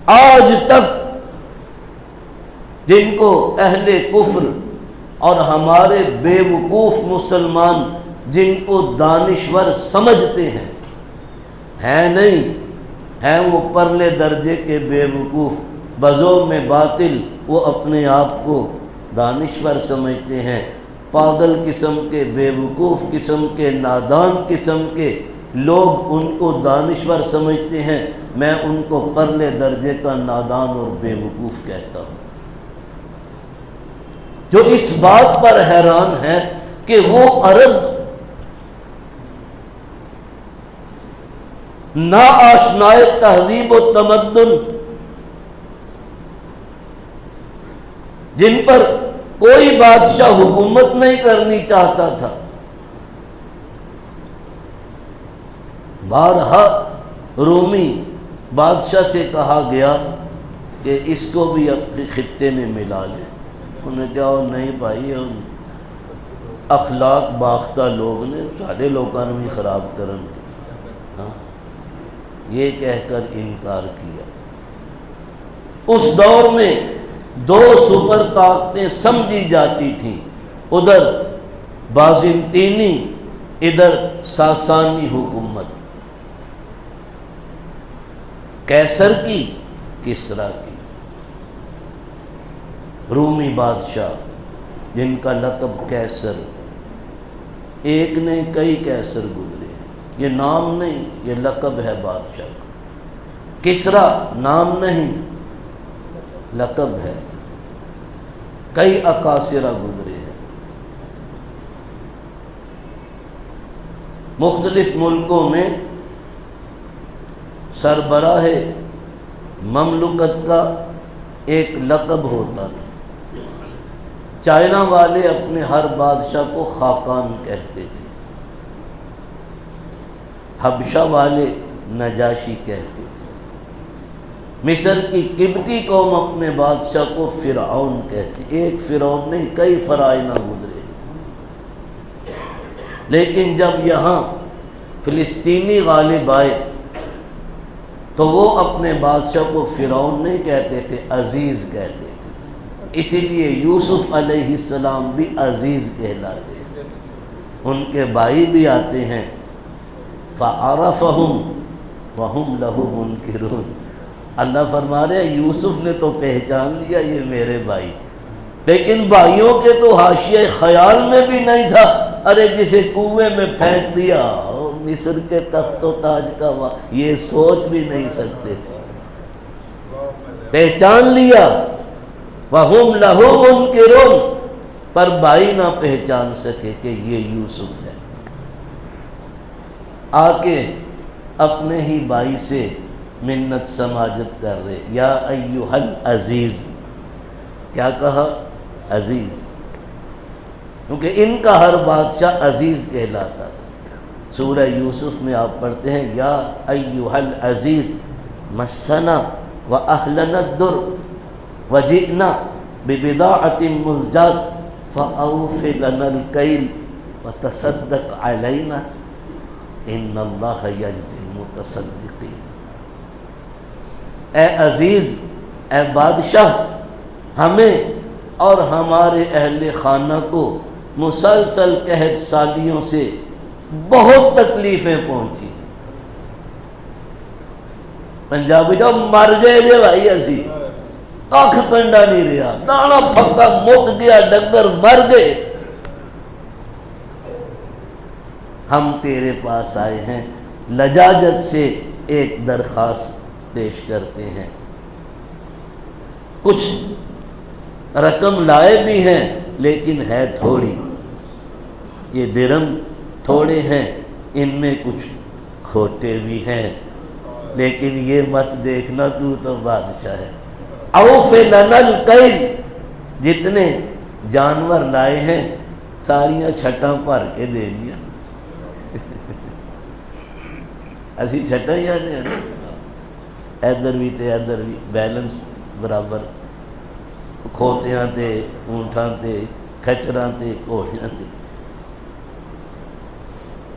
آج تک جن کو اہل کفر اور ہمارے بے وقوف مسلمان جن کو دانشور سمجھتے ہیں نہیں، ہیں وہ پرلے درجے کے بے وقوف، بذوق میں باطل وہ اپنے آپ کو دانشور سمجھتے ہیں۔ پاگل قسم کے، بے وقوف قسم کے، نادان قسم کے لوگ ان کو دانشور سمجھتے ہیں، میں ان کو پرلے درجے کا نادان اور بے وقوف کہتا ہوں، جو اس بات پر حیران ہے کہ وہ عرب نا آشنائے تہذیب و تمدن، جن پر کوئی بادشاہ حکومت نہیں کرنی چاہتا تھا، بارہا رومی بادشاہ سے کہا گیا کہ اس کو بھی اپنے خطے میں ملا لے، انہوں نے کہا نہیں بھائی، اخلاق باختہ لوگ نے سارے لوگوں نے بھی خراب کرن ہاں، یہ کہہ کر انکار کیا۔ اس دور میں دو سپر طاقتیں سمجھی جاتی تھیں، ادھر بازنطینی، ادھر ساسانی حکومت، قیصر کی، کسریٰ کی۔ رومی بادشاہ جن کا لقب قیصر، ایک نہیں کئی قیصر گزرے ہیں، یہ نام نہیں، یہ لقب ہے بادشاہ کا۔ کسریٰ نام نہیں، لقب ہے، کئی اکاسرہ گزرے ہیں۔ مختلف ملکوں میں سربراہ مملکت کا ایک لقب ہوتا تھا۔ چائنا والے اپنے ہر بادشاہ کو خاقان کہتے تھے، حبشہ والے نجاشی کہتے تھے، مصر کی قبطی قوم اپنے بادشاہ کو فرعون کہتی، ایک فرعون نہیں کئی فرعونہ گزرے۔ لیکن جب یہاں فلسطینی غالب آئے تو وہ اپنے بادشاہ کو فرعون نہیں کہتے تھے، عزیز کہتے تھے، اسی لیے یوسف علیہ السلام بھی عزیز کہلاتے ہیں۔ ان کے بھائی بھی آتے ہیں، فَعَرَفَهُمْ وَهُمْ لَهُ مُنْكِرُونَ، اللہ فرما رہے ہیں یوسف نے تو پہچان لیا یہ میرے بھائی، لیکن بھائیوں کے تو حاشیہ خیال میں بھی نہیں تھا، ارے جسے کنویں میں پھینک دیا مصر کے تخت و تاج کا یہ سوچ بھی نہیں سکتے تھے، پہچان لیا وَهُمْ لَهُ مُنْكِرُونَ، پر بھائی نہ پہچان سکے کہ یہ یوسف ہے۔ آ کے اپنے ہی بھائی سے منت سماجت کر رہے، یا ایھا العزیز، کیا کہا؟ عزیز، کیونکہ ان کا ہر بادشاہ عزیز کہلاتا تھا۔ سورہ یوسف میں آپ پڑھتے ہیں یا ایھا العزیز مسنا واہلنا الضر وجئنا ببضاعۃ مزجاۃ فاوف لنا الکیل وتصدق علینا ان اللہ یجزی المتصدقین۔ اے عزیز، اے بادشاہ، ہمیں اور ہمارے اہل خانہ کو مسلسل قحط سالیوں سے بہت تکلیفیں پہنچی، پنجابی جو مر گئے جے بھائی، اسی کھ کنڈا نہیں رہا، دانا پھکا مک گیا، ڈنگر مر گئے، ہم تیرے پاس آئے ہیں، لجاجت سے ایک درخواست پیش کرتے ہیں، کچھ رقم لائے بھی ہیں لیکن ہے تھوڑی، یہ درہم تھوڑے ہیں، ان میں کچھ کھوٹے بھی ہیں، لیکن یہ مت دیکھنا تو بادشاہ ہے۔ اوف لنا الکیل، جتنے جانور لائے ہیں ساریاں چھٹاں بھر کے دے دیا، اسی چھٹاں ہی آنے ادھر بھی تے ادھر بھی بیلنس برابر، کھوتیاں تے اونٹاں تے کھچراں تے گھوڑیاں تے،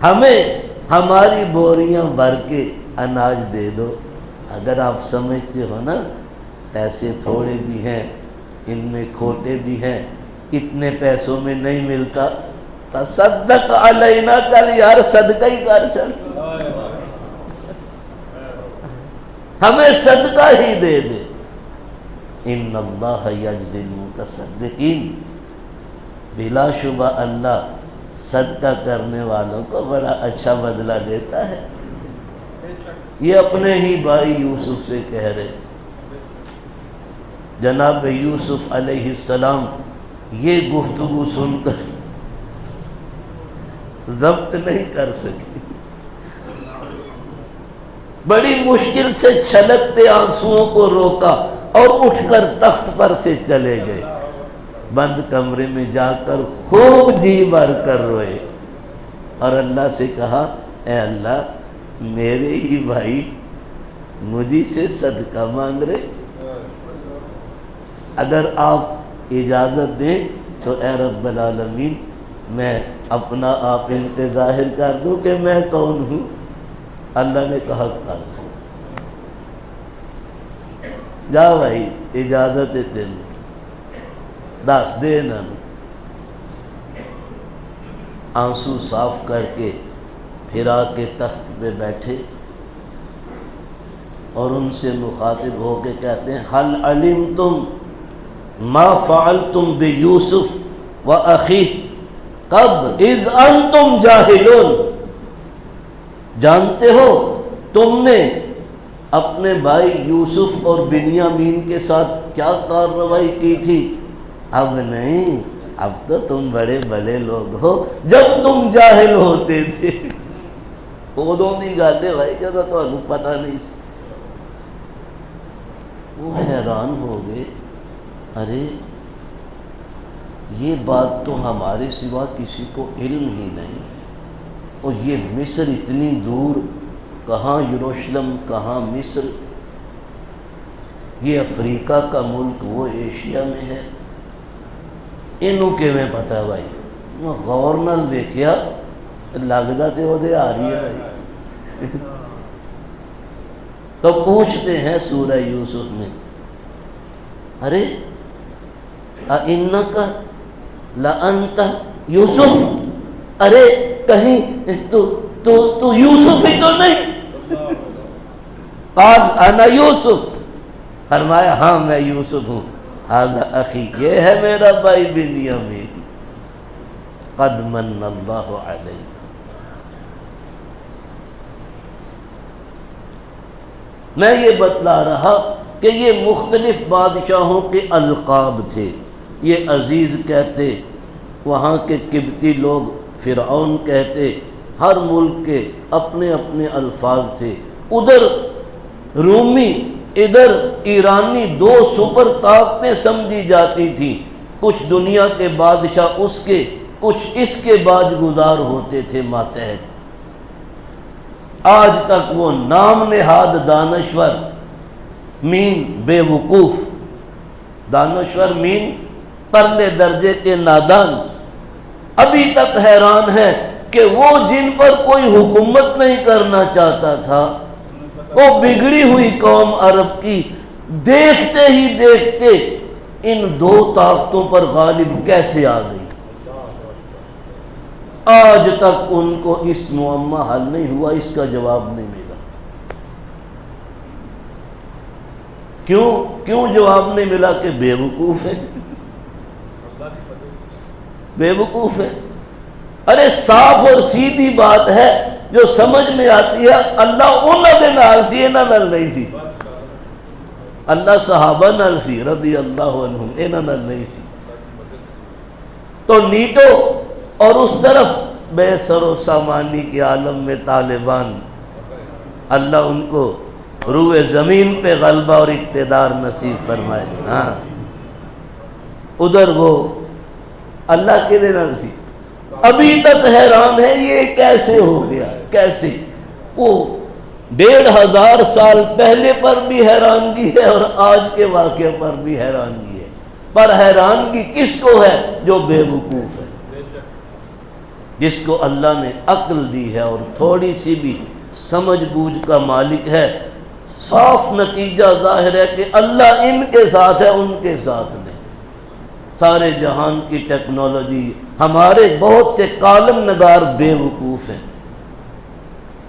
ہمیں ہماری بوریاں بھر کے اناج دے دو، اگر آپ سمجھتے ہو نا پیسے تھوڑے بھی ہیں، ان میں کھوٹے بھی ہیں، اتنے پیسوں میں نہیں ملتا، تصدق علینا، کل یار صدقہ ہی کر چل، ہمیں صدقہ ہی دے دے۔ ان اللہ یجزی المتصدقین، بلا شبہ اللہ صدقہ کرنے والوں کو بڑا اچھا بدلہ دیتا ہے۔ یہ اپنے ہی بھائی یوسف سے کہہ رہے، جناب یوسف علیہ السلام یہ گفتگو سن کر ضبط نہیں کر سکے، بڑی مشکل سے چھلکتے آنسوؤں کو روکا اور اٹھ کر تخت پر سے چلے گئے، بند کمرے میں جا کر خوب جی بھر کر روئے اور اللہ سے کہا، اے اللہ میرے ہی بھائی مجھے سے صدقہ مانگ رہے، اگر آپ اجازت دیں تو اے رب العالمین میں اپنا آپ ان پہ ظاہر کر دوں کہ میں کون ہوں۔ اللہ نے کہا کر دو، جا بھائی اجازت ہے تینوں، دس دے انہوں نے۔ آنسو صاف کر کے پھر آ کے تخت پہ بیٹھے اور ان سے مخاطب ہو کے کہتے ہیں، حل علمتم ما فعلتم بیوسف واخیہ قبل اذ انتم جاہلون، جانتے ہو تم نے اپنے بھائی یوسف اور بنیامین کے ساتھ کیا کارروائی کی تھی؟ اب نہیں، اب تو تم بڑے بڑے لوگ ہو، جب تم جاہل ہوتے تھے ادوں دی گل ہے بھائی، جب تمہیں پتہ نہیں سی۔ وہ حیران ہو گئے، ارے یہ بات تو ہمارے سوا کسی کو علم ہی نہیں، اور یہ مصر اتنی دور، کہاں یروشلم کہاں مصر، یہ افریقہ کا ملک وہ ایشیا میں ہے، انہوں کے میں پتہ بھائی، غور نال دیکھیا لگدا تے وہ دے آ رہی ہے بھائی۔ تو پوچھتے ہیں سورہ یوسف میں، ارے اِنَّکَ لَأَنْتَ یوسف، ارے کہیں تو یوسف ہی تو نہیں؟ قال انا یوسف، فرمایا ہاں میں یوسف ہوں، ھذا اخی، یہ ہے میرا بھائی بنیامین، قد من اللہ علیہ۔ میں یہ بتلا رہا کہ یہ مختلف بادشاہوں کے القاب تھے، یہ عزیز کہتے، وہاں کے قبطی لوگ فرعون کہتے، ہر ملک کے اپنے اپنے الفاظ تھے، ادھر رومی ادھر ایرانی، دو سپر طاقتیں سمجھی جاتی تھیں، کچھ دنیا کے بادشاہ اس کے کچھ اس کے باج گزار ہوتے تھے ماتحت۔ آج تک وہ نام نہاد دانشور مین بے وقوف، دانشور مین پرلے درجے کے نادان، ابھی تک حیران ہے کہ وہ جن پر کوئی حکومت نہیں کرنا چاہتا تھا، وہ بگڑی ہوئی قوم عرب کی دیکھتے ہی دیکھتے ان دو طاقتوں پر غالب کیسے آ گئی۔ آج تک ان کو اس معمہ حل نہیں ہوا، اس کا جواب نہیں ملا۔ کیوں جواب نہیں ملا؟ کہ بے وقوف ہے، بے وقوف ہے۔ ارے صاف اور سیدھی بات ہے جو سمجھ میں آتی ہے، اللہ انہاں دے نال سی، انہاں نال نہیں سی، اللہ صحابہ نال سی رضی اللہ عنہم، انہاں نال نہیں سی۔ تو نیٹو اور اس طرف بے سر و سامانی کے عالم میں طالبان، اللہ ان کو روئے زمین پہ غلبہ اور اقتدار نصیب فرمائے۔ ہاں ادھر وہ اللہ کے دے نال تھی، ابھی تک حیران ہے یہ کیسے ہو گیا، کیسے؟ وہ 1500 سال پہلے پر بھی حیرانگی ہے اور آج کے واقعے پر بھی حیرانگی ہے، پر حیرانگی کس کو ہے؟ جو بے وقوف ہے، جس کو اللہ نے عقل دی ہے اور تھوڑی سی بھی سمجھ بوجھ کا مالک ہے، صاف نتیجہ ظاہر ہے کہ اللہ ان کے ساتھ ہے، ان کے ساتھ نہیں۔ سارے جہان کی ٹیکنالوجی، ہمارے بہت سے کالم نگار بے وقوف ہیں،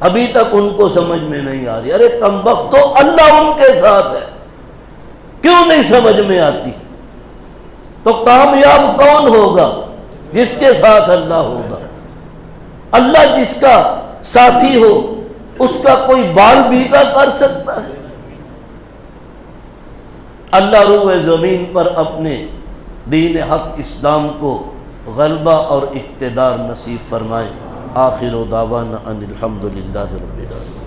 ابھی تک ان کو سمجھ میں نہیں آ رہی۔ ارے کمبختو، اللہ ان کے ساتھ ہے، کیوں نہیں سمجھ میں آتی؟ تو کامیاب کون ہوگا؟ جس کے ساتھ اللہ ہوگا۔ اللہ جس کا ساتھی ہو اس کا کوئی بال بیگا کر سکتا ہے؟ اللہ روح زمین پر اپنے دین حق اسلام کو غلبہ اور اقتدار نصیب فرمائے۔ آخر دعوانا ان الحمد للہ رب العالمین۔